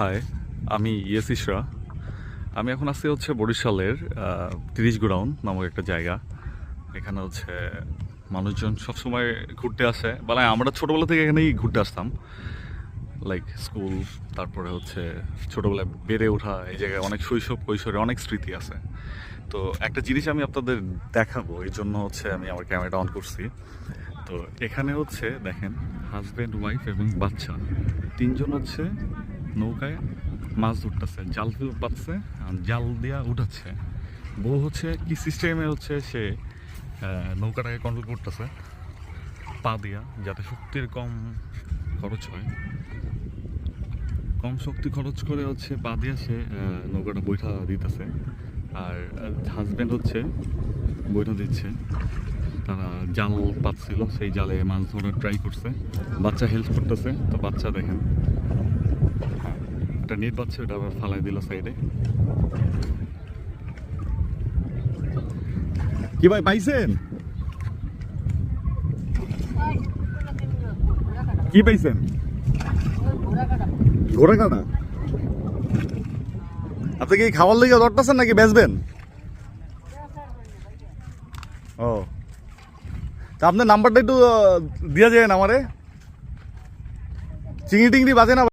High, আমি ইসরা। আমি এখন আছি হচ্ছে বরিশালের 30 গোডাউন নামক একটা জায়গা। এখানে হচ্ছে মানুষজন সবসময় ঘুরতে আসে, মানে আমরা ছোটোবেলা থেকে এখানেই ঘুরতে আসতাম, লাইক স্কুল, তারপরে হচ্ছে ছোটোবেলায় বেড়ে ওঠা এই জায়গায় অনেক শৈশব কৈশোরে অনেক স্মৃতি আছে। তো একটা জিনিস আমি আপনাদের দেখাবো, এই জন্য হচ্ছে আমি আমার ক্যামেরাটা অন করছি। তো এখানে হচ্ছে দেখেন, হাজব্যান্ড ওয়াইফ এবং বাচ্চা তিনজন হচ্ছে নৌকায় মাছ ধরতেছে, জাল পাচ্ছে, জাল দিয়া উঠাচ্ছে। বউ হচ্ছে কি সিস্টেমে হচ্ছে সে নৌকাটাকে কন্ট্রোল করতেছে পা দিয়া, যাতে শক্তির কম খরচ হয়, কম শক্তি খরচ করে হচ্ছে পা দিয়া সে নৌকাটা বৈঠা দিতেছে। আর হাজব্যান্ড হচ্ছে বৈঠা দিচ্ছে। তারা জাল পাচ্ছিল, সেই জালে মাছ ধরার ট্রাই করছে, বাচ্চা হেল্প করতেছে। তো বাচ্চা দেখেন, একটা নেট পাচ্ছে, ওটা আবার ফালাই দিল সাইডে। কি ভাই পাইছেন? কি পাইছেন? ঘোড়া কাটা। আপনি কি খাওয়ার লেগে ধরতেছেন নাকি বেচবেন? ও, তা আপনার নাম্বারটা একটু দিয়ে যায় আমারে। চিংড়ি টিংড়ি বাজে না?